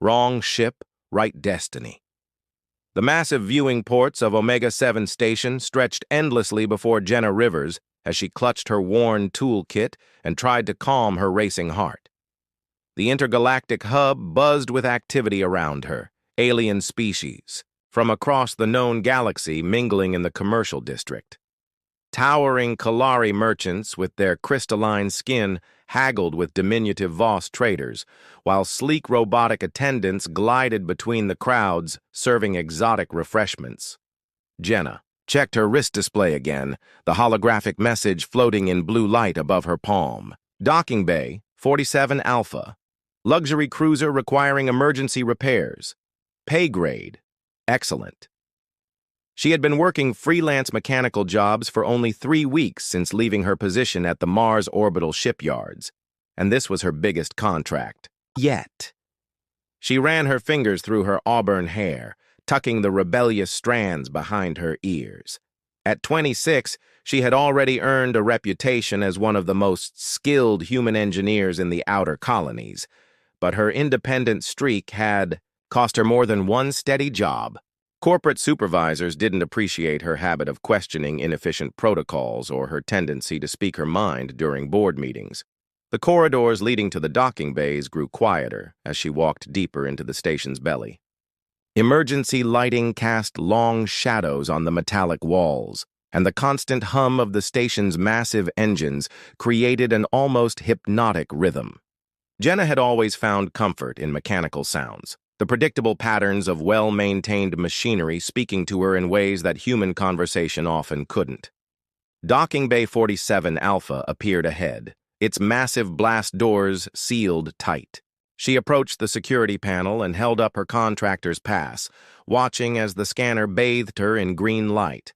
Wrong ship, right destiny. The massive viewing ports of Omega-7 Station stretched endlessly before Jenna Rivers as she clutched her worn toolkit and tried to calm her racing heart. The intergalactic hub buzzed with activity around her, alien species, from across the known galaxy mingling in the commercial district. Towering Kalari merchants with their crystalline skin haggled with diminutive Voss traders, while sleek robotic attendants glided between the crowds, serving exotic refreshments. Jenna checked her wrist display again, the holographic message floating in blue light above her palm. Docking Bay, 47 Alpha. Luxury cruiser requiring emergency repairs. Pay grade, excellent. She had been working freelance mechanical jobs for only 3 weeks since leaving her position at the Mars orbital shipyards, and this was her biggest contract yet. She ran her fingers through her auburn hair, tucking the rebellious strands behind her ears. At 26, she had already earned a reputation as one of the most skilled human engineers in the outer colonies, but her independent streak had cost her more than one steady job. Corporate supervisors didn't appreciate her habit of questioning inefficient protocols or her tendency to speak her mind during board meetings. The corridors leading to the docking bays grew quieter as she walked deeper into the station's belly. Emergency lighting cast long shadows on the metallic walls, and the constant hum of the station's massive engines created an almost hypnotic rhythm. Jenna had always found comfort in mechanical sounds, the predictable patterns of well-maintained machinery speaking to her in ways that human conversation often couldn't. Docking Bay 47 Alpha appeared ahead, its massive blast doors sealed tight. She approached the security panel and held up her contractor's pass, watching as the scanner bathed her in green light.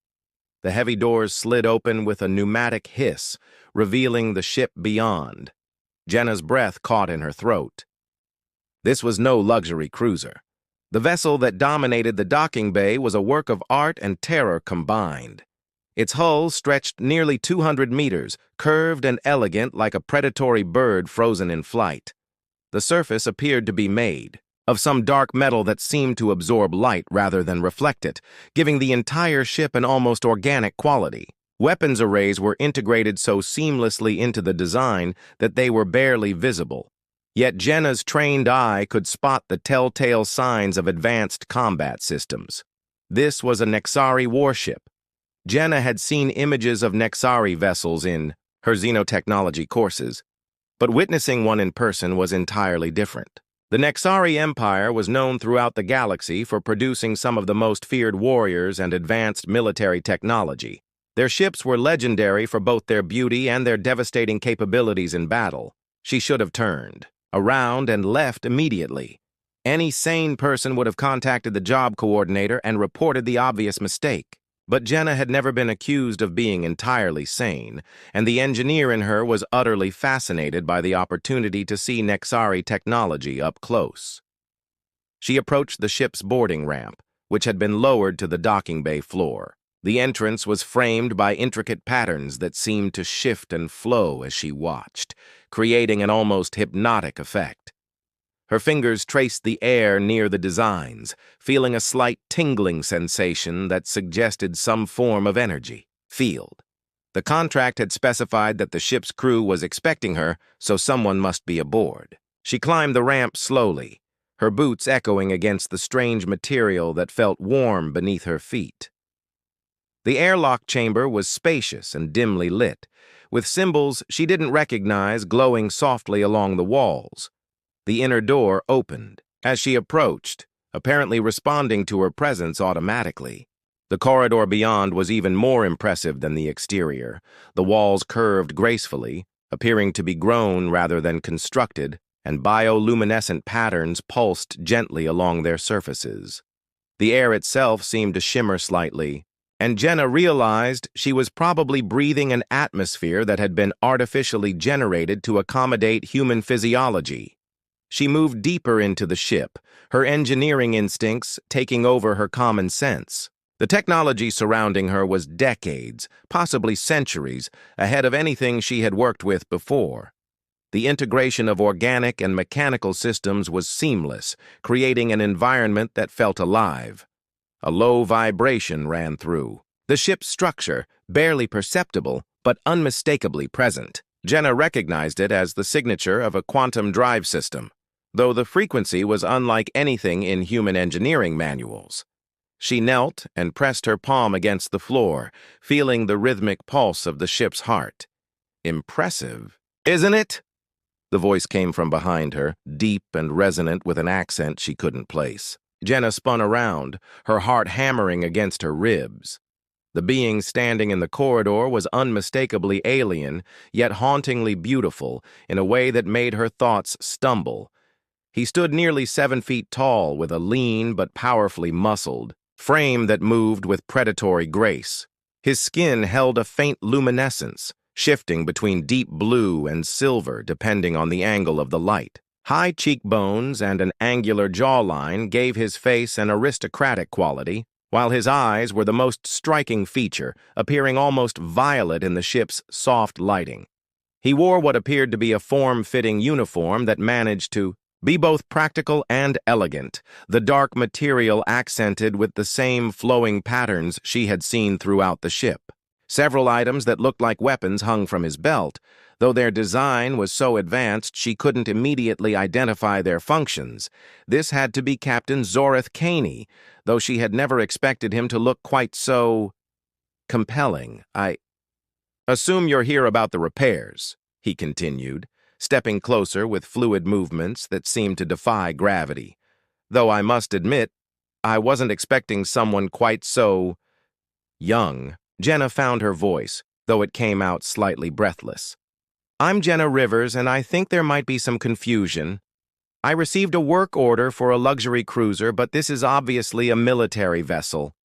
The heavy doors slid open with a pneumatic hiss, revealing the ship beyond. Jenna's breath caught in her throat. This was no luxury cruiser. The vessel that dominated the docking bay was a work of art and terror combined. Its hull stretched nearly 200 meters, curved and elegant like a predatory bird frozen in flight. The surface appeared to be made of some dark metal that seemed to absorb light rather than reflect it, giving the entire ship an almost organic quality. Weapons arrays were integrated so seamlessly into the design that they were barely visible. Yet Jenna's trained eye could spot the telltale signs of advanced combat systems. This was a Nexari warship. Jenna had seen images of Nexari vessels in her xenotechnology courses, but witnessing one in person was entirely different. The Nexari Empire was known throughout the galaxy for producing some of the most feared warriors and advanced military technology. Their ships were legendary for both their beauty and their devastating capabilities in battle. She should have turned around and left immediately. Any sane person would have contacted the job coordinator and reported the obvious mistake. But Jenna had never been accused of being entirely sane, and the engineer in her was utterly fascinated by the opportunity to see Nexari technology up close. She approached the ship's boarding ramp, which had been lowered to the docking bay floor. The entrance was framed by intricate patterns that seemed to shift and flow as she watched, creating an almost hypnotic effect. Her fingers traced the air near the designs, feeling a slight tingling sensation that suggested some form of energy field. The contract had specified that the ship's crew was expecting her, so someone must be aboard. She climbed the ramp slowly, her boots echoing against the strange material that felt warm beneath her feet. The airlock chamber was spacious and dimly lit, with symbols she didn't recognize glowing softly along the walls. The inner door opened as she approached, apparently responding to her presence automatically. The corridor beyond was even more impressive than the exterior. The walls curved gracefully, appearing to be grown rather than constructed, and bioluminescent patterns pulsed gently along their surfaces. The air itself seemed to shimmer slightly, and Jenna realized she was probably breathing an atmosphere that had been artificially generated to accommodate human physiology. She moved deeper into the ship, her engineering instincts taking over her common sense. The technology surrounding her was decades, possibly centuries, ahead of anything she had worked with before. The integration of organic and mechanical systems was seamless, creating an environment that felt alive. A low vibration ran through the ship's structure, barely perceptible, but unmistakably present. Jenna recognized it as the signature of a quantum drive system, though the frequency was unlike anything in human engineering manuals. She knelt and pressed her palm against the floor, feeling the rhythmic pulse of the ship's heart. Impressive, isn't it? The voice came from behind her, deep and resonant with an accent she couldn't place. Jenna spun around, her heart hammering against her ribs. The being standing in the corridor was unmistakably alien, yet hauntingly beautiful in a way that made her thoughts stumble. He stood nearly 7 feet tall, with a lean but powerfully muscled frame that moved with predatory grace. His skin held a faint luminescence, shifting between deep blue and silver depending on the angle of the light. High cheekbones and an angular jawline gave his face an aristocratic quality, while his eyes were the most striking feature, appearing almost violet in the ship's soft lighting. He wore what appeared to be a form-fitting uniform that managed to be both practical and elegant, the dark material accented with the same flowing patterns she had seen throughout the ship. Several items that looked like weapons hung from his belt, though their design was so advanced she couldn't immediately identify their functions. This had to be Captain Zoreth Caney, though she had never expected him to look quite so compelling. "I assume you're here about the repairs," he continued, stepping closer with fluid movements that seemed to defy gravity. "Though I must admit, I wasn't expecting someone quite so young." Jenna found her voice, though it came out slightly breathless. "I'm Jenna Rivers, and I think there might be some confusion. I received a work order for a luxury cruiser, but this is obviously a military vessel."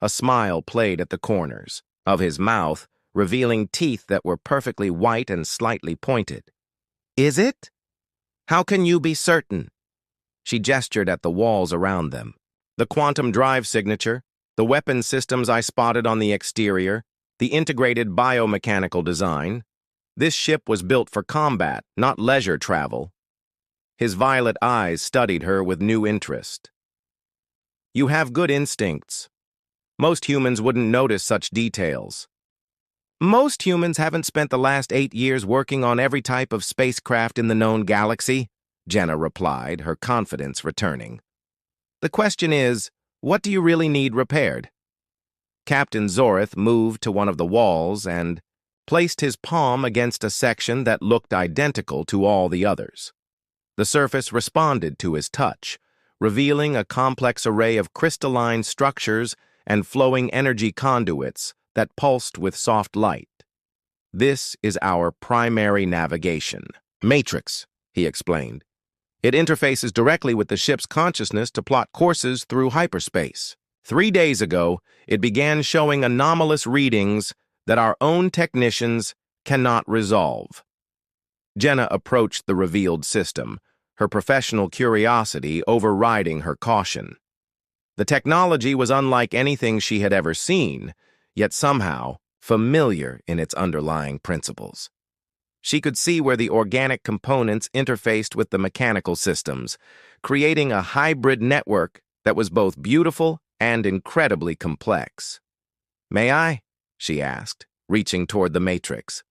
A smile played at the corners of his mouth, revealing teeth that were perfectly white and slightly pointed. "Is it? How can you be certain?" She gestured at the walls around them. "The quantum drive signature, the weapon systems I spotted on the exterior, the integrated biomechanical design. This ship was built for combat, not leisure travel." His violet eyes studied her with new interest. "You have good instincts. Most humans wouldn't notice such details." "Most humans haven't spent the last 8 years working on every type of spacecraft in the known galaxy," Jenna replied, her confidence returning. "The question is, what do you really need repaired?" Captain Zoreth moved to one of the walls and placed his palm against a section that looked identical to all the others. The surface responded to his touch, revealing a complex array of crystalline structures and flowing energy conduits that pulsed with soft light. "This is our primary navigation matrix," he explained. "It interfaces directly with the ship's consciousness to plot courses through hyperspace. 3 days ago, it began showing anomalous readings that our own technicians cannot resolve." Jenna approached the revealed system, her professional curiosity overriding her caution. The technology was unlike anything she had ever seen, yet somehow familiar in its underlying principles. She could see where the organic components interfaced with the mechanical systems, creating a hybrid network that was both beautiful and incredibly complex. "May I?" she asked, reaching toward the matrix.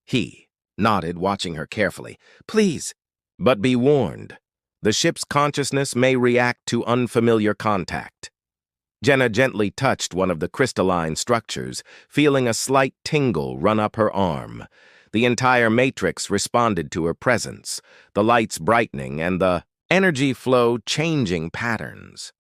He nodded, watching her carefully. "Please." "But be warned, the ship's consciousness may react to unfamiliar contact." Jenna gently touched one of the crystalline structures, feeling a slight tingle run up her arm. The entire matrix responded to her presence, the lights brightening and the energy flow changing patterns.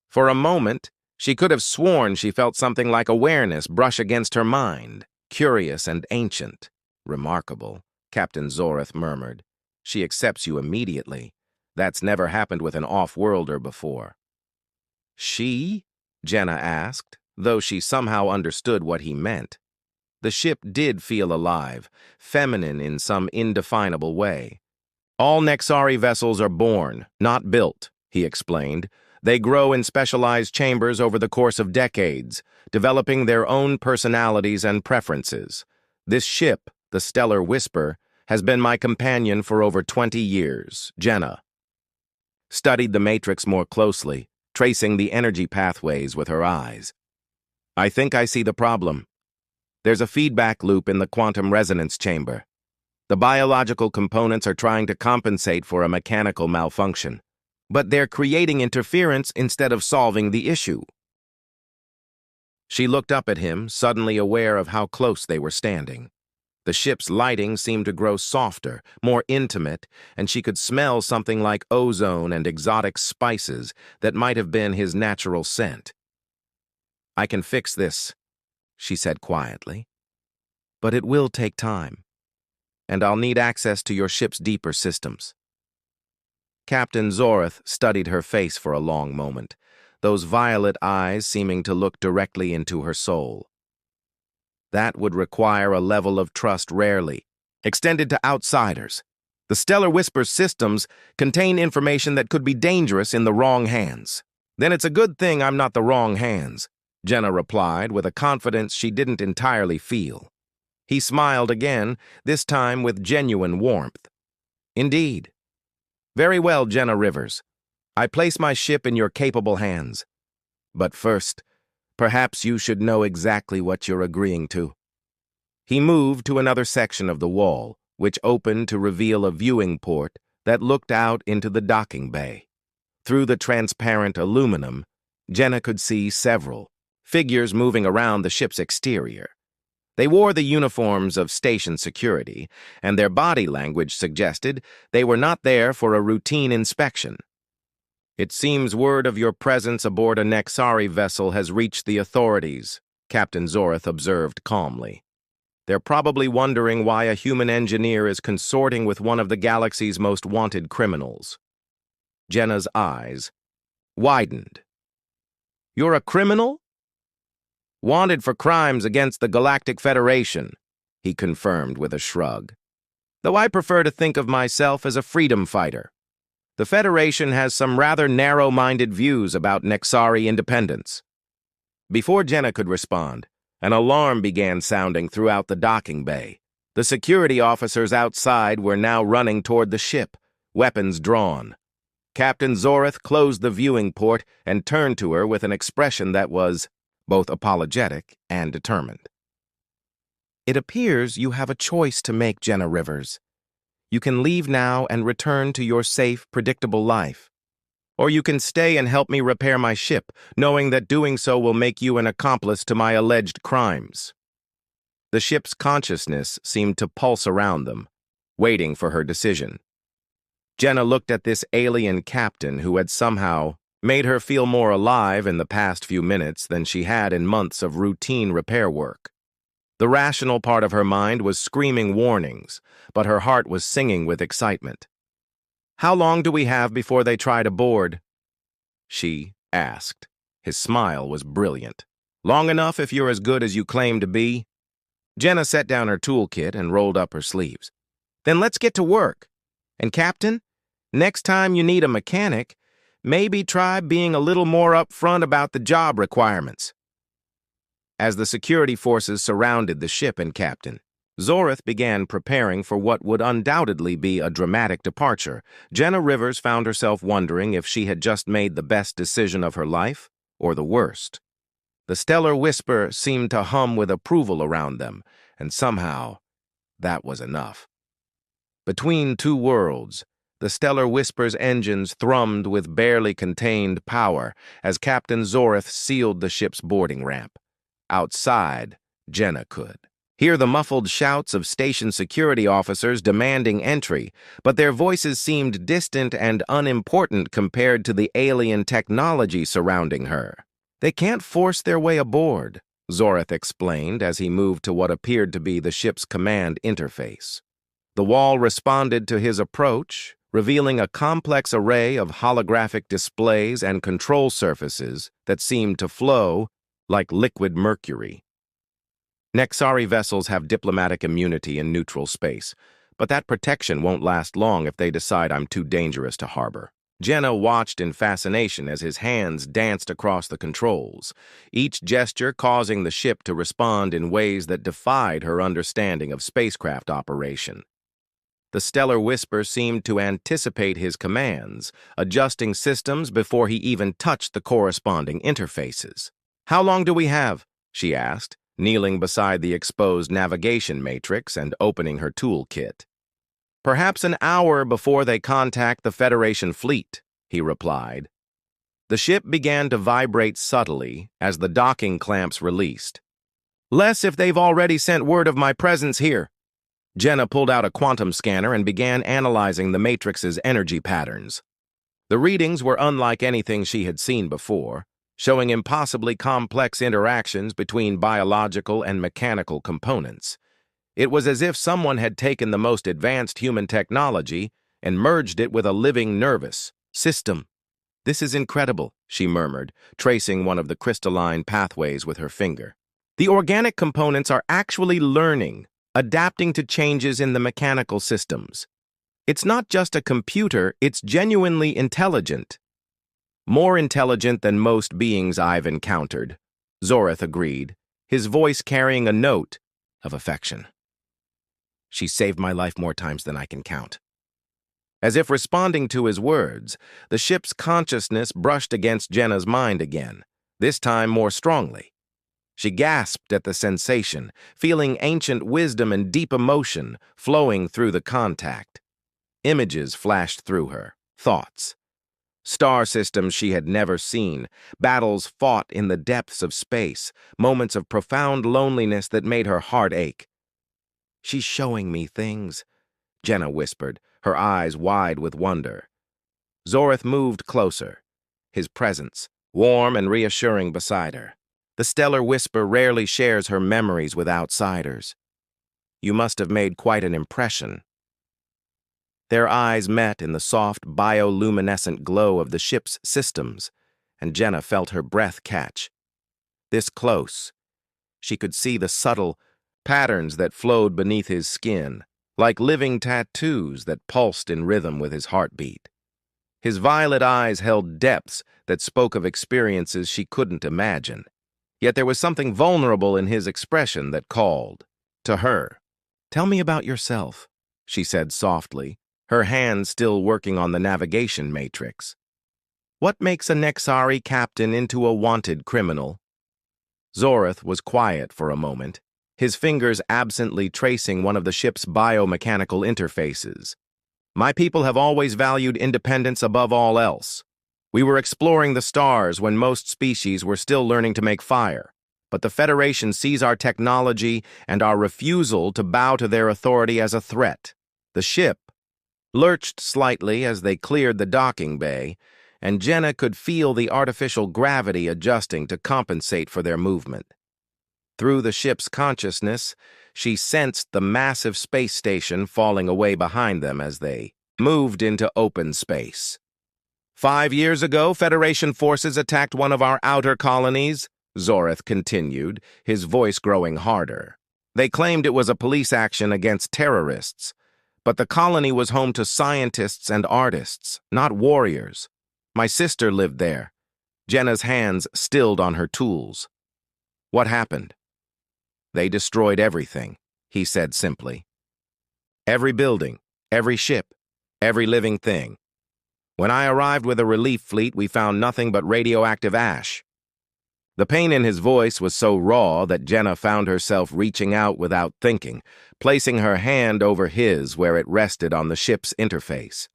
For a moment, she could have sworn she felt something like awareness brush against her mind, curious and ancient. "Remarkable," Captain Zoreth murmured. "She accepts you immediately. That's never happened with an off-worlder before." "She?" Jenna asked, though she somehow understood what he meant. The ship did feel alive, feminine in some indefinable way. "All Nexari vessels are born, not built," he explained. "They grow in specialized chambers over the course of decades, developing their own personalities and preferences. This ship, the Stellar Whisper, has been my companion for over 20 years, Jenna. Studied the Matrix more closely, tracing the energy pathways with her eyes. I think I see the problem. There's a feedback loop in the quantum resonance chamber. The biological components are trying to compensate for a mechanical malfunction, but they're creating interference instead of solving the issue. She looked up at him, suddenly aware of how close they were standing. The ship's lighting seemed to grow softer, more intimate, and she could smell something like ozone and exotic spices that might have been his natural scent. "I can fix this," she said quietly. "But it will take time, and I'll need access to your ship's deeper systems." Captain Zoreth studied her face for a long moment, those violet eyes seeming to look directly into her soul. That would require a level of trust rarely extended to outsiders. The Stellar Whisper's systems contain information that could be dangerous in the wrong hands. "Then it's a good thing I'm not the wrong hands," Jenna replied with a confidence she didn't entirely feel. He smiled again, this time with genuine warmth. "Indeed. Very well, Jenna Rivers. I place my ship in your capable hands. But first, perhaps you should know exactly what you're agreeing to." He moved to another section of the wall, which opened to reveal a viewing port that looked out into the docking bay. Through the transparent aluminum, Jenna could see several figures moving around the ship's exterior. They wore the uniforms of station security, and their body language suggested they were not there for a routine inspection. "It seems word of your presence aboard a Nexari vessel has reached the authorities," Captain Zoreth observed calmly. "They're probably wondering why a human engineer is consorting with one of the galaxy's most wanted criminals." Jenna's eyes widened. "You're a criminal?" "Wanted for crimes against the Galactic Federation," he confirmed with a shrug. "Though I prefer to think of myself as a freedom fighter. The Federation has some rather narrow-minded views about Nexari independence." Before Jenna could respond, an alarm began sounding throughout the docking bay. The security officers outside were now running toward the ship, weapons drawn. Captain Zoreth closed the viewing port and turned to her with an expression that was both apologetic and determined. "It appears you have a choice to make, Jenna Rivers. You can leave now and return to your safe, predictable life. Or you can stay and help me repair my ship, knowing that doing so will make you an accomplice to my alleged crimes." The ship's consciousness seemed to pulse around them, waiting for her decision. Jenna looked at this alien captain who had somehow made her feel more alive in the past few minutes than she had in months of routine repair work. The rational part of her mind was screaming warnings, but her heart was singing with excitement. "How long do we have before they try to board?" she asked. His smile was brilliant. "Long enough if you're as good as you claim to be." Jenna set down her toolkit and rolled up her sleeves. "Then let's get to work. And Captain, next time you need a mechanic, maybe try being a little more upfront about the job requirements." As the security forces surrounded the ship and Captain, Zoreth began preparing for what would undoubtedly be a dramatic departure. Jenna Rivers found herself wondering if she had just made the best decision of her life or the worst. The Stellar Whisper seemed to hum with approval around them, and somehow that was enough. Between two worlds, the Stellar Whisper's engines thrummed with barely contained power as Captain Zoreth sealed the ship's boarding ramp. Outside, Jenna could hear the muffled shouts of station security officers demanding entry, but their voices seemed distant and unimportant compared to the alien technology surrounding her. "They can't force their way aboard," Zoreth explained as he moved to what appeared to be the ship's command interface. The wall responded to his approach, revealing a complex array of holographic displays and control surfaces that seemed to flow like liquid mercury. Nexari vessels have diplomatic immunity in neutral space, but that protection won't last long if they decide I'm too dangerous to harbor. Jenna watched in fascination as his hands danced across the controls, each gesture causing the ship to respond in ways that defied her understanding of spacecraft operation. The stellar whisper seemed to anticipate his commands, adjusting systems before he even touched the corresponding interfaces. "How long do we have?" she asked, kneeling beside the exposed navigation matrix and opening her toolkit. "Perhaps an hour before they contact the Federation fleet," he replied. The ship began to vibrate subtly as the docking clamps released. "Less if they've already sent word of my presence here." Jenna pulled out a quantum scanner and began analyzing the matrix's energy patterns. The readings were unlike anything she had seen before, showing impossibly complex interactions between biological and mechanical components. It was as if someone had taken the most advanced human technology and merged it with a living nervous system. "This is incredible," she murmured, tracing one of the crystalline pathways with her finger. "The organic components are actually learning, adapting to changes in the mechanical systems. It's not just a computer, it's genuinely intelligent." "More intelligent than most beings I've encountered," Zorith agreed, his voice carrying a note of affection. "She saved my life more times than I can count." As if responding to his words, the ship's consciousness brushed against Jenna's mind again, this time more strongly. She gasped at the sensation, feeling ancient wisdom and deep emotion flowing through the contact. Images flashed through her, thoughts. Star systems she had never seen, battles fought in the depths of space, moments of profound loneliness that made her heart ache. "She's showing me things," Jenna whispered, her eyes wide with wonder. Zorith moved closer, his presence warm and reassuring beside her. The stellar whisper rarely shares her memories with outsiders. "You must have made quite an impression." Their eyes met in the soft, bioluminescent glow of the ship's systems, and Jenna felt her breath catch. This close, she could see the subtle patterns that flowed beneath his skin, like living tattoos that pulsed in rhythm with his heartbeat. His violet eyes held depths that spoke of experiences she couldn't imagine. Yet there was something vulnerable in his expression that called to her. "Tell me about yourself," she said softly, her hands still working on the navigation matrix. "What makes a Nexari captain into a wanted criminal?" Zorith was quiet for a moment, his fingers absently tracing one of the ship's biomechanical interfaces. "My people have always valued independence above all else. We were exploring the stars when most species were still learning to make fire, but the Federation sees our technology and our refusal to bow to their authority as a threat." The ship lurched slightly as they cleared the docking bay, and Jenna could feel the artificial gravity adjusting to compensate for their movement. Through the ship's consciousness, she sensed the massive space station falling away behind them as they moved into open space. "5 years ago, Federation forces attacked one of our outer colonies," Zorith continued, his voice growing harder. "They claimed it was a police action against terrorists, but the colony was home to scientists and artists, not warriors. My sister lived there." Jenna's hands stilled on her tools. "What happened?" "They destroyed everything," he said simply. "Every building, every ship, every living thing. When I arrived with a relief fleet, we found nothing but radioactive ash." The pain in his voice was so raw that Jenna found herself reaching out without thinking, placing her hand over his where it rested on the ship's interface.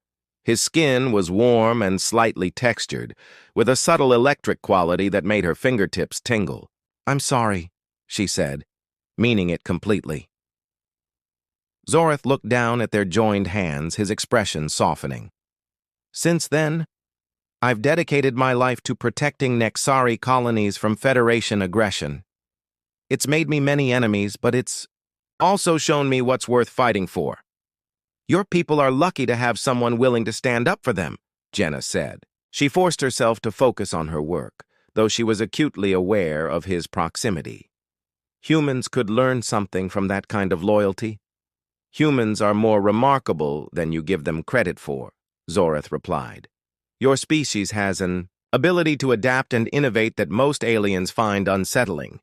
His skin was warm and slightly textured, with a subtle electric quality that made her fingertips tingle. "I'm sorry," she said, meaning it completely. Zorith looked down at their joined hands, his expression softening. "Since then, I've dedicated my life to protecting Nexari colonies from Federation aggression. It's made me many enemies, but it's also shown me what's worth fighting for. Your people are lucky to have someone willing to stand up for them," Jenna said. She forced herself to focus on her work, though she was acutely aware of his proximity. "Humans could learn something from that kind of loyalty." "Humans are more remarkable than you give them credit for," Zorith replied. Your species has an ability to adapt and innovate that most aliens find unsettling.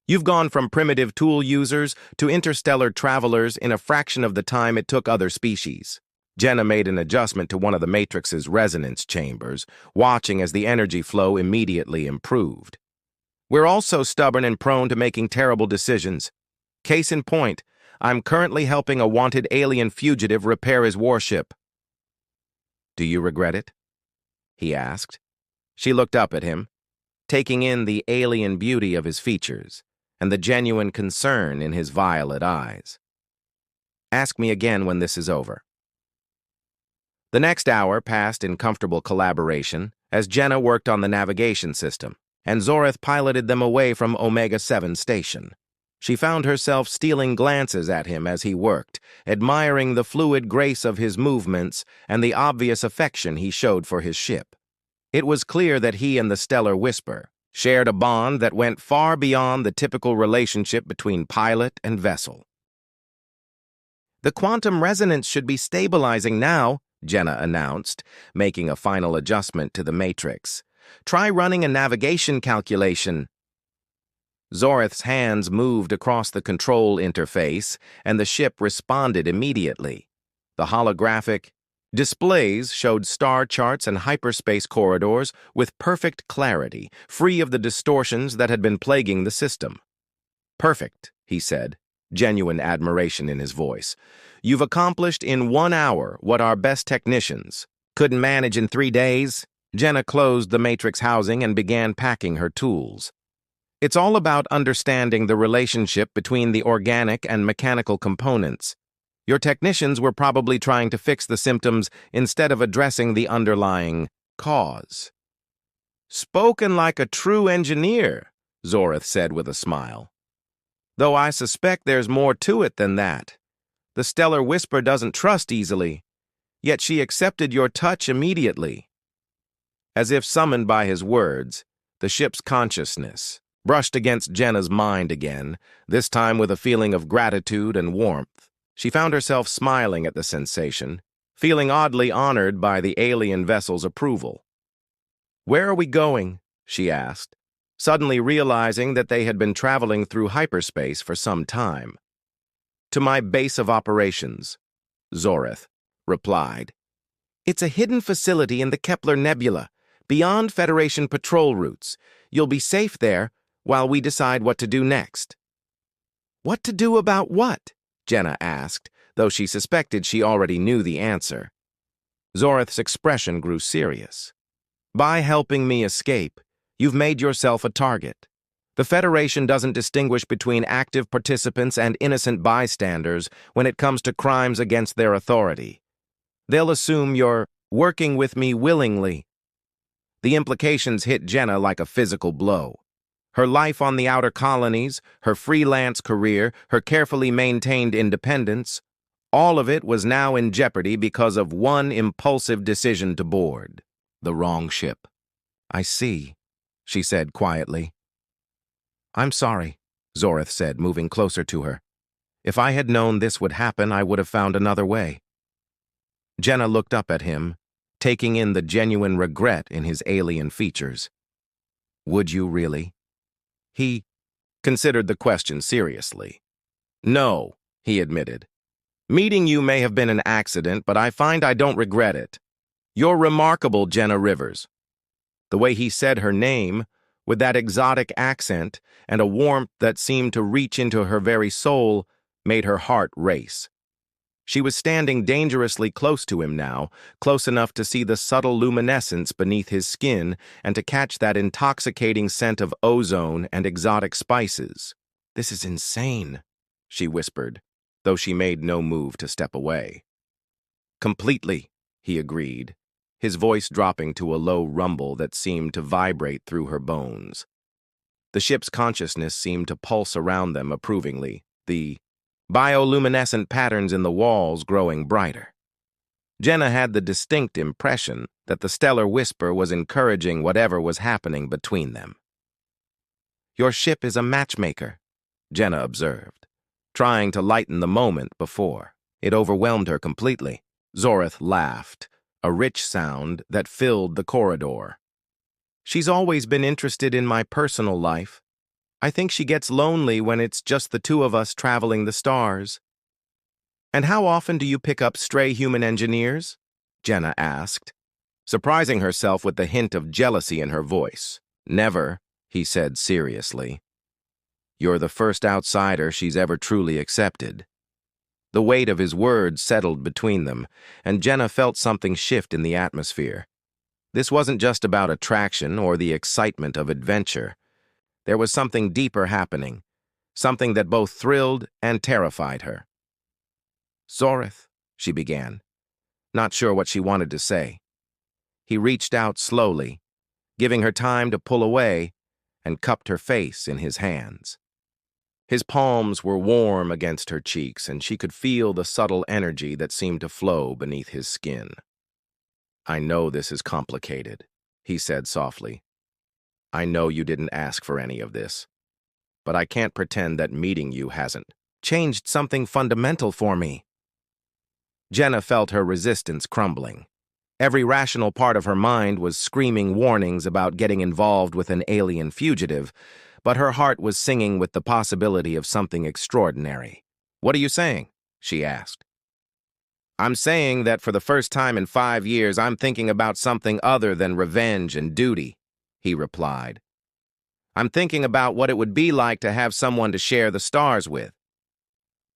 You've gone from primitive tool users to interstellar travelers in a fraction of the time it took other species. Jenna made an adjustment to one of the Matrix's resonance chambers, watching as the energy flow immediately improved. We're also stubborn and prone to making terrible decisions. Case in point, I'm currently helping a wanted alien fugitive repair his warship. Do you regret it? He asked. She looked up at him, taking in the alien beauty of his features and the genuine concern in his violet eyes. Ask me again when this is over. The next hour passed in comfortable collaboration as Jenna worked on the navigation system, and Zoreth piloted them away from Omega-7 Station. She found herself stealing glances at him as he worked, admiring the fluid grace of his movements and the obvious affection he showed for his ship. It was clear that he and the Stellar Whisper shared a bond that went far beyond the typical relationship between pilot and vessel. The quantum resonance should be stabilizing now, Jenna announced, making a final adjustment to the matrix. Try running a navigation calculation. Zoreth's hands moved across the control interface, and the ship responded immediately. The holographic displays showed star charts and hyperspace corridors with perfect clarity, free of the distortions that had been plaguing the system. Perfect, he said, genuine admiration in his voice. You've accomplished in 1 hour what our best technicians couldn't manage in 3 days. Jenna closed the matrix housing and began packing her tools. It's all about understanding the relationship between the organic and mechanical components. Your technicians were probably trying to fix the symptoms instead of addressing the underlying cause. Spoken like a true engineer, Zoreth said with a smile. Though I suspect there's more to it than that. The Stellar Whisper doesn't trust easily, yet she accepted your touch immediately. As if summoned by his words, the ship's consciousness brushed against Jenna's mind again, this time with a feeling of gratitude and warmth. She found herself smiling at the sensation, feeling oddly honored by the alien vessel's approval. Where are we going? She asked, suddenly realizing that they had been traveling through hyperspace for some time. To my base of operations, Zoreth replied. It's a hidden facility in the Kepler Nebula, beyond Federation patrol routes. You'll be safe there while we decide what to do next. What to do about what? Jenna asked, though she suspected she already knew the answer. Zoreth's expression grew serious. By helping me escape, you've made yourself a target. The Federation doesn't distinguish between active participants and innocent bystanders when it comes to crimes against their authority. They'll assume you're working with me willingly. The implications hit Jenna like a physical blow. Her life on the outer colonies, her freelance career, her carefully maintained independence, all of it was now in jeopardy because of one impulsive decision to board the wrong ship. I see, she said quietly. I'm sorry, Zoreth said, moving closer to her. If I had known this would happen, I would have found another way. Jenna looked up at him, taking in the genuine regret in his alien features. Would you really? He considered the question seriously. No, he admitted. Meeting you may have been an accident, but I find I don't regret it. You're remarkable, Jenna Rivers. The way he said her name, with that exotic accent and a warmth that seemed to reach into her very soul, made her heart race. She was standing dangerously close to him now, close enough to see the subtle luminescence beneath his skin and to catch that intoxicating scent of ozone and exotic spices. This is insane, she whispered, though she made no move to step away. Completely, he agreed, his voice dropping to a low rumble that seemed to vibrate through her bones. The ship's consciousness seemed to pulse around them approvingly, the bioluminescent patterns in the walls growing brighter. Jenna had the distinct impression that the Stellar Whisper was encouraging whatever was happening between them. Your ship is a matchmaker, Jenna observed, trying to lighten the moment before. It overwhelmed her completely. Zoreth laughed, a rich sound that filled the corridor. "She's always been interested in my personal life. I think she gets lonely when it's just the two of us traveling the stars." "And how often do you pick up stray human engineers?" Jenna asked, surprising herself with the hint of jealousy in her voice. "Never," he said seriously. "You're the first outsider she's ever truly accepted." The weight of his words settled between them, and Jenna felt something shift in the atmosphere. This wasn't just about attraction or the excitement of adventure. There was something deeper happening, something that both thrilled and terrified her. "Zoreth," she began, not sure what she wanted to say. He reached out slowly, giving her time to pull away, and cupped her face in his hands. His palms were warm against her cheeks, and she could feel the subtle energy that seemed to flow beneath his skin. "I know this is complicated," he said softly. "I know you didn't ask for any of this, but I can't pretend that meeting you hasn't changed something fundamental for me." Jenna felt her resistance crumbling. Every rational part of her mind was screaming warnings about getting involved with an alien fugitive, but her heart was singing with the possibility of something extraordinary. "What are you saying?" she asked. "I'm saying that for the first time in 5 years, I'm thinking about something other than revenge and duty," he replied. "I'm thinking about what it would be like to have someone to share the stars with."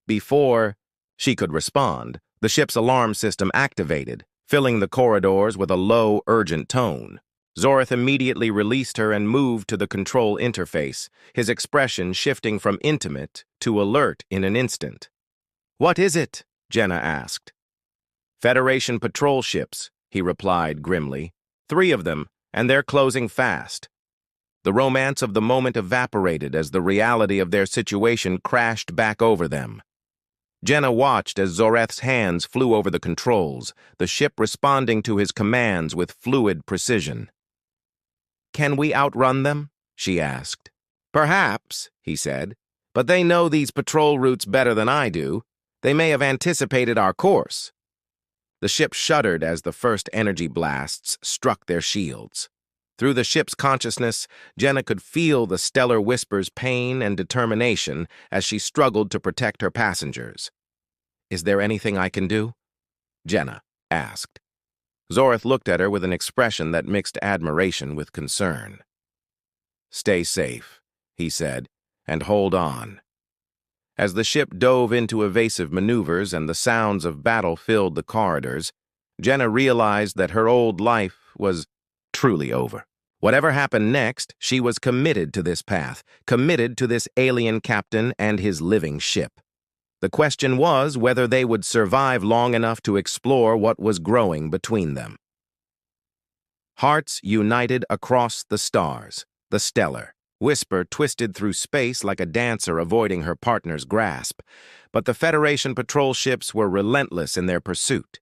Before she could respond, the ship's alarm system activated, filling the corridors with a low, urgent tone. Zoreth immediately released her and moved to the control interface, his expression shifting from intimate to alert in an instant. "What is it?" Jenna asked. "Federation patrol ships," he replied grimly. "3 of them, and they're closing fast." The romance of the moment evaporated as the reality of their situation crashed back over them. Jenna watched as Zoreth's hands flew over the controls, the ship responding to his commands with fluid precision. "Can we outrun them?" she asked. "Perhaps," he said, "but they know these patrol routes better than I do. They may have anticipated our course." The ship shuddered as the first energy blasts struck their shields. Through the ship's consciousness, Jenna could feel the stellar whisper's pain and determination as she struggled to protect her passengers. "Is there anything I can do?" Jenna asked. Zoreth looked at her with an expression that mixed admiration with concern. "Stay safe," he said, "and hold on." As the ship dove into evasive maneuvers and the sounds of battle filled the corridors, Jenna realized that her old life was truly over. Whatever happened next, she was committed to this path, committed to this alien captain and his living ship. The question was whether they would survive long enough to explore what was growing between them. Hearts united across the stars, the stellar. Whisper twisted through space like a dancer avoiding her partner's grasp, but the Federation patrol ships were relentless in their pursuit.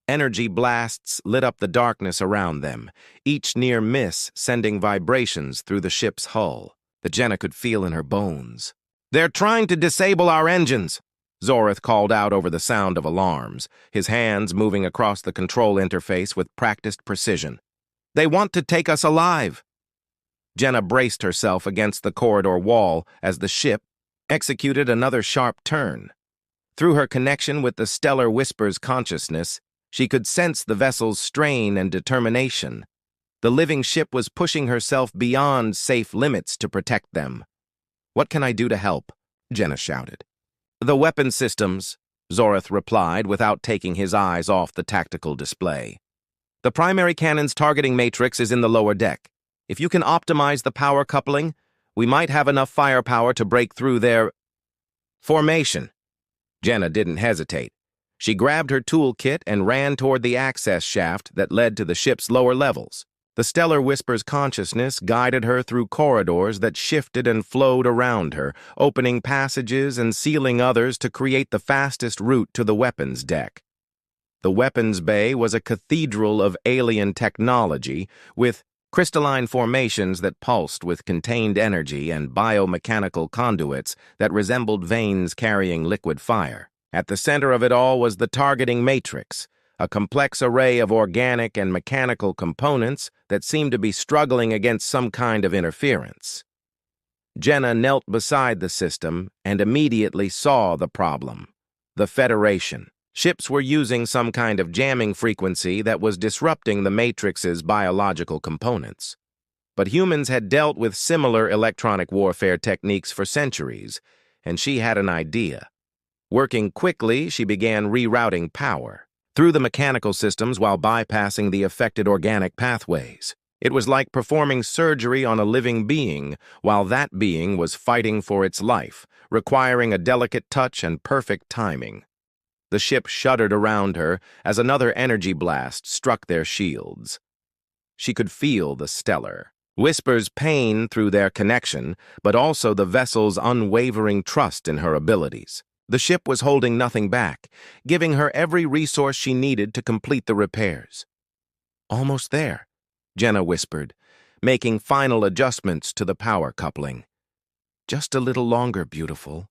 Energy blasts lit up the darkness around them, each near miss sending vibrations through the ship's hull that Jenna could feel in her bones. "They're trying to disable our engines," Zoreth called out over the sound of alarms, his hands moving across the control interface with practiced precision. "They want to take us alive." Jenna braced herself against the corridor wall as the ship executed another sharp turn. Through her connection with the stellar whisper's consciousness, she could sense the vessel's strain and determination. The living ship was pushing herself beyond safe limits to protect them. "What can I do to help?" Jenna shouted. "The weapon systems," Zoreth replied without taking his eyes off the tactical display. "The primary cannon's targeting matrix is in the lower deck. If you can optimize the power coupling, we might have enough firepower to break through their formation." Jenna didn't hesitate. She grabbed her toolkit and ran toward the access shaft that led to the ship's lower levels. The stellar whisper's consciousness guided her through corridors that shifted and flowed around her, opening passages and sealing others to create the fastest route to the weapons deck. The weapons bay was a cathedral of alien technology, with crystalline formations that pulsed with contained energy and biomechanical conduits that resembled veins carrying liquid fire. At the center of it all was the targeting matrix, a complex array of organic and mechanical components that seemed to be struggling against some kind of interference. Jenna knelt beside the system and immediately saw the problem. The Federation. Ships were using some kind of jamming frequency that was disrupting the Matrix's biological components. But humans had dealt with similar electronic warfare techniques for centuries, and she had an idea. Working quickly, she began rerouting power through the mechanical systems while bypassing the affected organic pathways. It was like performing surgery on a living being while that being was fighting for its life, requiring a delicate touch and perfect timing. The ship shuddered around her as another energy blast struck their shields. She could feel the stellar Whisper's pain through their connection, but also the vessel's unwavering trust in her abilities. The ship was holding nothing back, giving her every resource she needed to complete the repairs. "Almost there," Jenna whispered, making final adjustments to the power coupling. "Just a little longer, beautiful."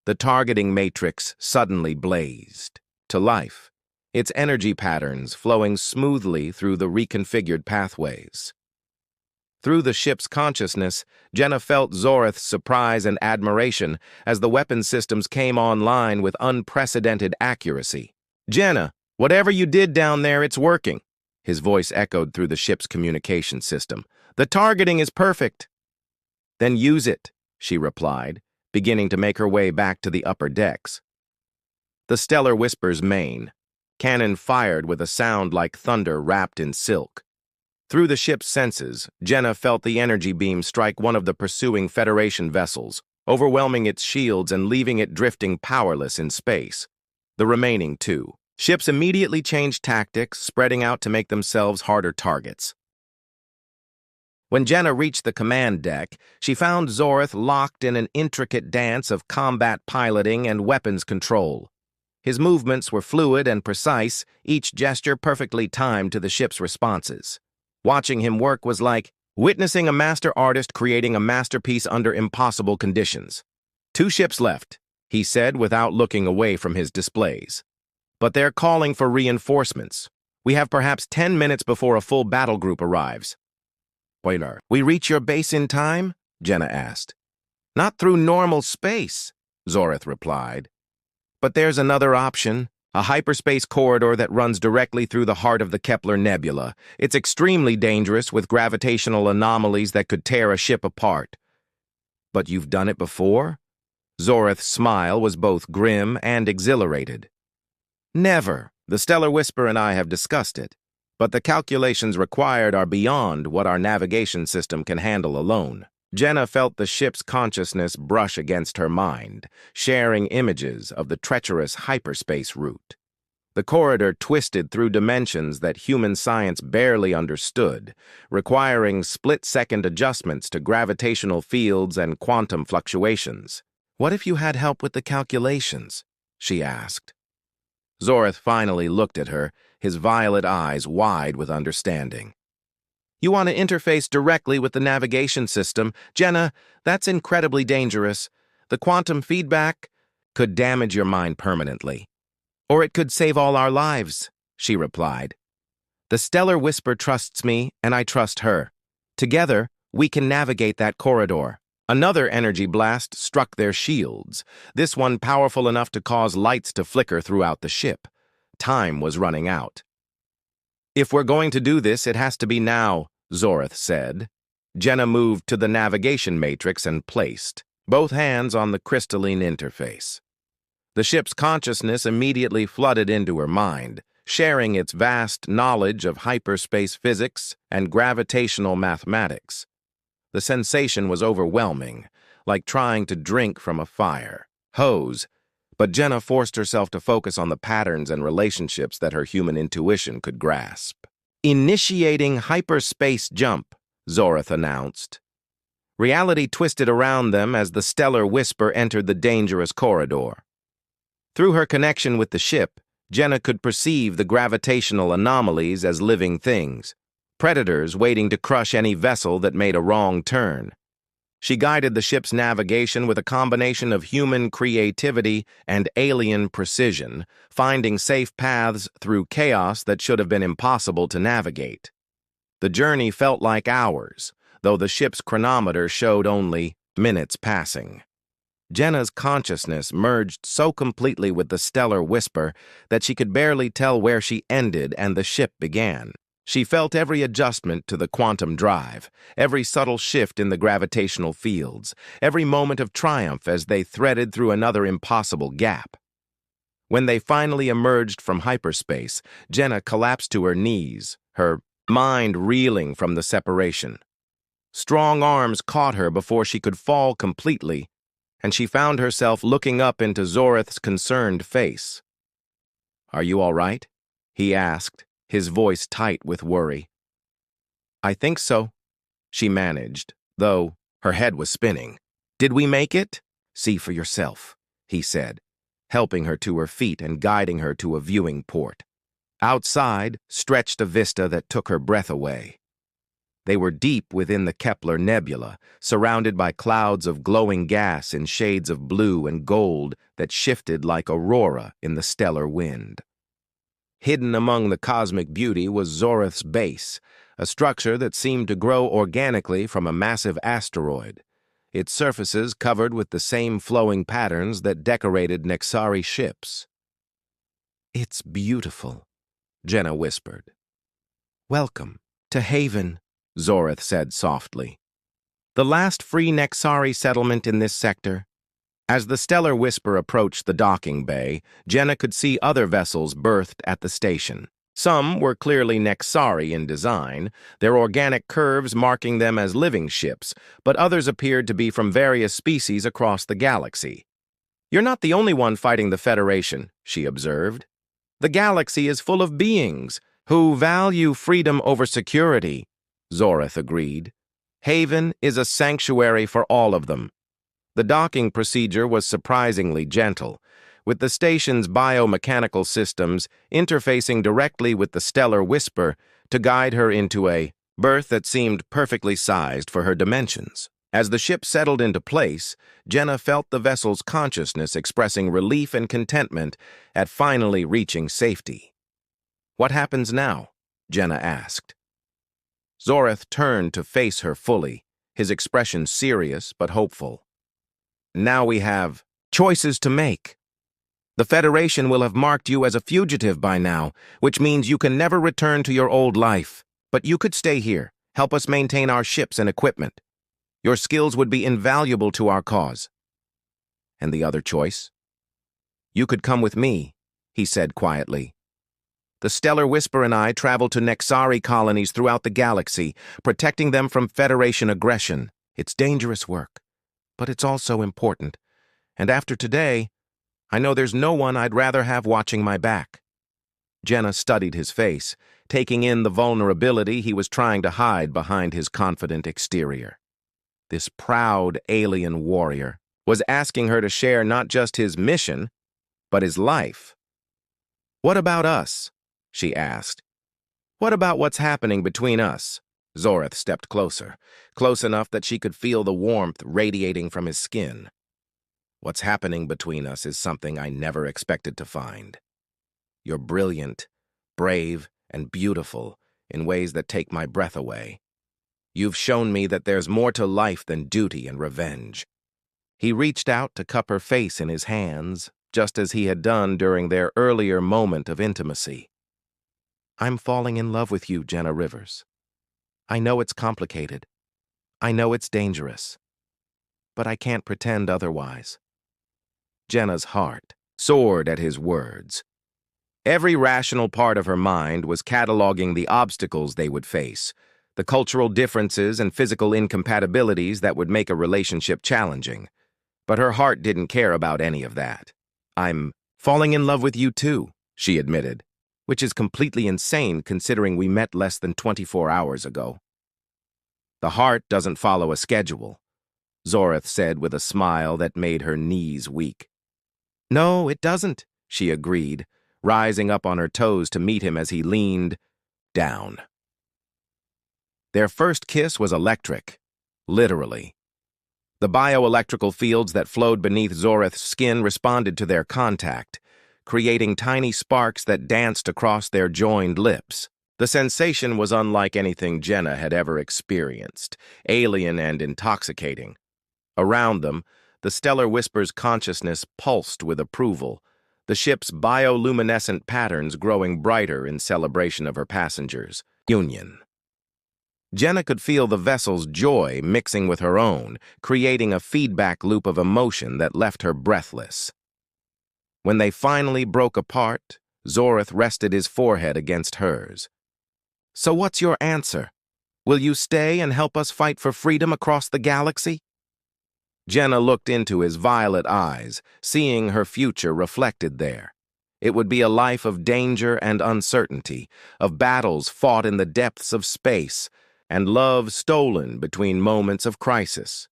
The targeting matrix suddenly blazed to life, its energy patterns flowing smoothly through the reconfigured pathways. Through the ship's consciousness, Jenna felt Zorith's surprise and admiration as the weapon systems came online with unprecedented accuracy. "Jenna, whatever you did down there, it's working." His voice echoed through the ship's communication system. "The targeting is perfect." "Then use it," she replied, beginning to make her way back to the upper decks. The Stellar Whisper's main cannon fired with a sound like thunder wrapped in silk. Through the ship's senses, Jenna felt the energy beam strike one of the pursuing Federation vessels, overwhelming its shields and leaving it drifting powerless in space. The remaining two ships immediately changed tactics, spreading out to make themselves harder targets. When Jenna reached the command deck, she found Zorith locked in an intricate dance of combat piloting and weapons control. His movements were fluid and precise, each gesture perfectly timed to the ship's responses. Watching him work was like witnessing a master artist creating a masterpiece under impossible conditions. "2 ships left," he said without looking away from his displays. "But they're calling for reinforcements. We have perhaps 10 minutes before a full battle group arrives." "We reach your base in time?" Jenna asked. "Not through normal space," Zorith replied. "But there's another option. A hyperspace corridor that runs directly through the heart of the Kepler Nebula. It's extremely dangerous with gravitational anomalies that could tear a ship apart." "But you've done it before?" Zorith's smile was both grim and exhilarated. "Never. The Stellar Whisper and I have discussed it. But the calculations required are beyond what our navigation system can handle alone." Jenna felt the ship's consciousness brush against her mind, sharing images of the treacherous hyperspace route. The corridor twisted through dimensions that human science barely understood, requiring split-second adjustments to gravitational fields and quantum fluctuations. "What if you had help with the calculations?" she asked. Zorith finally looked at her, his violet eyes wide with understanding. "You want to interface directly with the navigation system. Jenna, that's incredibly dangerous. The quantum feedback could damage your mind permanently. Or it could save all our lives," she replied. "The Stellar Whisper trusts me, and I trust her. Together, we can navigate that corridor." Another energy blast struck their shields, this one powerful enough to cause lights to flicker throughout the ship. Time was running out. "If we're going to do this, it has to be now," Zorith said. Jenna moved to the navigation matrix and placed both hands on the crystalline interface. The ship's consciousness immediately flooded into her mind, sharing its vast knowledge of hyperspace physics and gravitational mathematics. The sensation was overwhelming, like trying to drink from a fire hose, but Jenna forced herself to focus on the patterns and relationships that her human intuition could grasp. "Initiating hyperspace jump," Zorith announced. Reality twisted around them as the Stellar Whisper entered the dangerous corridor. Through her connection with the ship, Jenna could perceive the gravitational anomalies as living things, predators waiting to crush any vessel that made a wrong turn. She guided the ship's navigation with a combination of human creativity and alien precision, finding safe paths through chaos that should have been impossible to navigate. The journey felt like hours, though the ship's chronometer showed only minutes passing. Jenna's consciousness merged so completely with the stellar whisper that she could barely tell where she ended and the ship began. She felt every adjustment to the quantum drive, every subtle shift in the gravitational fields, every moment of triumph as they threaded through another impossible gap. When they finally emerged from hyperspace, Jenna collapsed to her knees, her mind reeling from the separation. Strong arms caught her before she could fall completely, and she found herself looking up into Zorith's concerned face. "Are you all right?" he asked, his voice tight with worry. "I think so," she managed, though her head was spinning. "Did we make it?" "See for yourself," he said, helping her to her feet and guiding her to a viewing port. Outside stretched a vista that took her breath away. They were deep within the Kepler Nebula, surrounded by clouds of glowing gas in shades of blue and gold that shifted like aurora in the stellar wind. Hidden among the cosmic beauty was Zorith's base, a structure that seemed to grow organically from a massive asteroid, its surfaces covered with the same flowing patterns that decorated Nexari ships. "It's beautiful," Jenna whispered. "Welcome to Haven," Zorith said softly. "The last free Nexari settlement in this sector." As the stellar whisper approached the docking bay, Jenna could see other vessels berthed at the station. Some were clearly Nexari in design, their organic curves marking them as living ships, but others appeared to be from various species across the galaxy. "You're not the only one fighting the Federation," she observed. "The galaxy is full of beings who value freedom over security," Zorith agreed. "Haven is a sanctuary for all of them." The docking procedure was surprisingly gentle, with the station's biomechanical systems interfacing directly with the stellar whisper to guide her into a berth that seemed perfectly sized for her dimensions. As the ship settled into place, Jenna felt the vessel's consciousness expressing relief and contentment at finally reaching safety. "What happens now?" Jenna asked. Zorith turned to face her fully, his expression serious but hopeful. "Now we have choices to make. The Federation will have marked you as a fugitive by now, which means you can never return to your old life. But you could stay here, help us maintain our ships and equipment. Your skills would be invaluable to our cause." "And the other choice?" "You could come with me," he said quietly. "The Stellar Whisper and I travel to Nexari colonies throughout the galaxy, protecting them from Federation aggression. It's dangerous work, but it's also important. And after today, I know there's no one I'd rather have watching my back." Jenna studied his face, taking in the vulnerability he was trying to hide behind his confident exterior. This proud alien warrior was asking her to share not just his mission, but his life. "What about us?" she asked. "What about what's happening between us?" Zorith stepped closer, close enough that she could feel the warmth radiating from his skin. "What's happening between us is something I never expected to find. You're brilliant, brave, and beautiful in ways that take my breath away. You've shown me that there's more to life than duty and revenge." He reached out to cup her face in his hands, just as he had done during their earlier moment of intimacy. "I'm falling in love with you, Jenna Rivers. I know it's complicated. I know it's dangerous. But I can't pretend otherwise." Jenna's heart soared at his words. Every rational part of her mind was cataloging the obstacles they would face, the cultural differences and physical incompatibilities that would make a relationship challenging. But her heart didn't care about any of that. "I'm falling in love with you too," she admitted, which is completely insane considering we met less than 24 hours ago. "The heart doesn't follow a schedule," Zorith said with a smile that made her knees weak. "No, it doesn't," she agreed, rising up on her toes to meet him as he leaned down. Their first kiss was electric, literally. The bioelectrical fields that flowed beneath Zorith's skin responded to their contact, creating tiny sparks that danced across their joined lips. The sensation was unlike anything Jenna had ever experienced, alien and intoxicating. Around them, the Stellar Whisper's consciousness pulsed with approval, the ship's bioluminescent patterns growing brighter in celebration of her passengers' union. Jenna could feel the vessel's joy mixing with her own, creating a feedback loop of emotion that left her breathless. When they finally broke apart, Zorith rested his forehead against hers. "So what's your answer? Will you stay and help us fight for freedom across the galaxy?" Jenna looked into his violet eyes, seeing her future reflected there. It would be a life of danger and uncertainty, of battles fought in the depths of space, and love stolen between moments of crisis.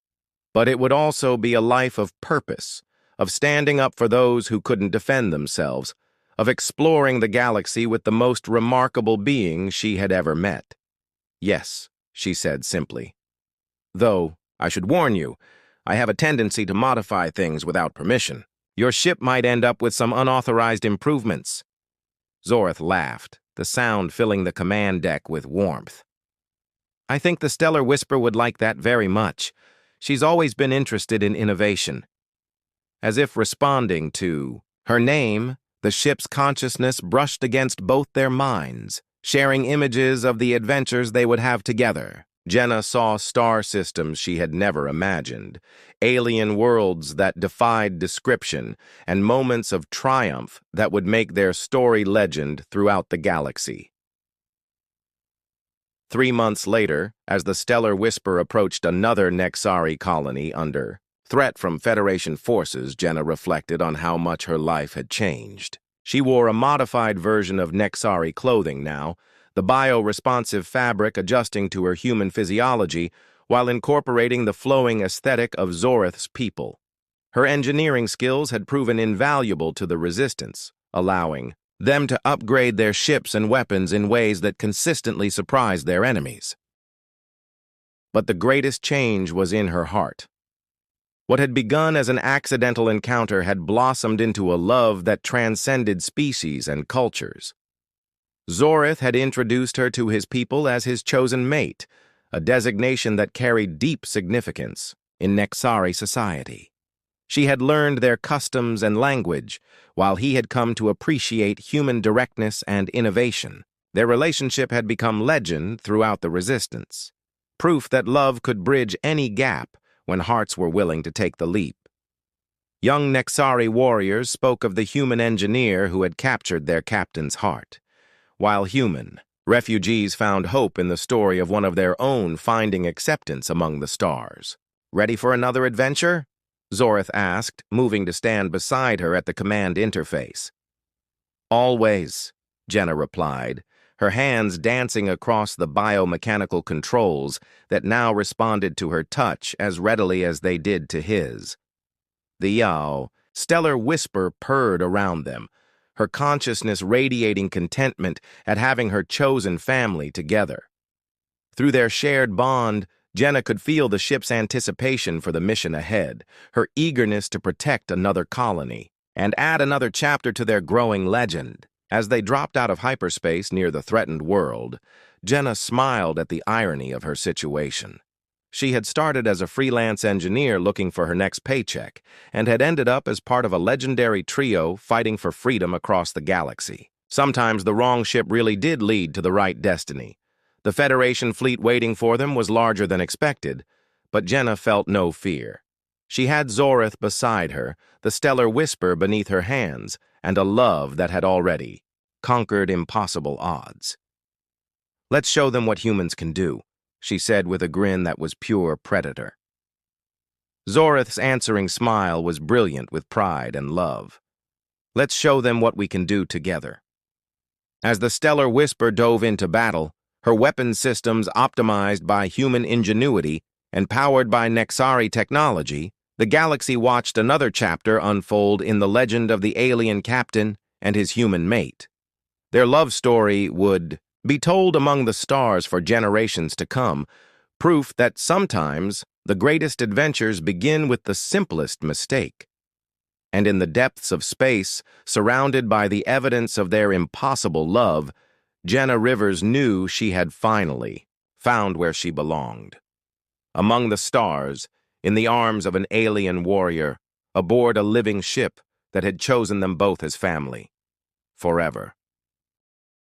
But it would also be a life of purpose, of standing up for those who couldn't defend themselves, of exploring the galaxy with the most remarkable being she had ever met. "Yes," she said simply. "Though, I should warn you, I have a tendency to modify things without permission. Your ship might end up with some unauthorized improvements." Zorith laughed, the sound filling the command deck with warmth. "I think the Stellar Whisper would like that very much. She's always been interested in innovation." As if responding to her name, the ship's consciousness brushed against both their minds, sharing images of the adventures they would have together. Jenna saw star systems she had never imagined, alien worlds that defied description, and moments of triumph that would make their story legend throughout the galaxy. 3 months later, as the Stellar Whisper approached another Nexari colony under threat from Federation forces, Jenna reflected on how much her life had changed. She wore a modified version of Nexari clothing now, the bio-responsive fabric adjusting to her human physiology while incorporating the flowing aesthetic of Zorith's people. Her engineering skills had proven invaluable to the Resistance, allowing them to upgrade their ships and weapons in ways that consistently surprised their enemies. But the greatest change was in her heart. What had begun as an accidental encounter had blossomed into a love that transcended species and cultures. Zorith had introduced her to his people as his chosen mate, a designation that carried deep significance in Nexari society. She had learned their customs and language, while he had come to appreciate human directness and innovation. Their relationship had become legend throughout the Resistance, proof that love could bridge any gap when hearts were willing to take the leap. Young Nexari warriors spoke of the human engineer who had captured their captain's heart, while human refugees found hope in the story of one of their own finding acceptance among the stars. "Ready for another adventure?" Zorith asked, moving to stand beside her at the command interface. "Always," Jenna replied, her hands dancing across the biomechanical controls that now responded to her touch as readily as they did to his. The Stellar Whisper purred around them, her consciousness radiating contentment at having her chosen family together. Through their shared bond, Jenna could feel the ship's anticipation for the mission ahead, her eagerness to protect another colony and add another chapter to their growing legend. As they dropped out of hyperspace near the threatened world, Jenna smiled at the irony of her situation. She had started as a freelance engineer looking for her next paycheck and had ended up as part of a legendary trio fighting for freedom across the galaxy. Sometimes the wrong ship really did lead to the right destiny. The Federation fleet waiting for them was larger than expected, but Jenna felt no fear. She had Zorith beside her, the Stellar Whisper beneath her hands, and a love that had already conquered impossible odds. "Let's show them what humans can do," she said with a grin that was pure predator. Zorith's answering smile was brilliant with pride and love. "Let's show them what we can do together." As the Stellar Whisper dove into battle, her weapon systems optimized by human ingenuity and powered by Nexari technology, the galaxy watched another chapter unfold in the legend of the alien captain and his human mate. Their love story would be told among the stars for generations to come, proof that sometimes The greatest adventures begin with the simplest mistake. And in the depths of space, surrounded by the evidence of their impossible love, Jenna Rivers knew she had finally found where she belonged. Among the stars, in the arms of an alien warrior, aboard a living ship that had chosen them both as family. Forever.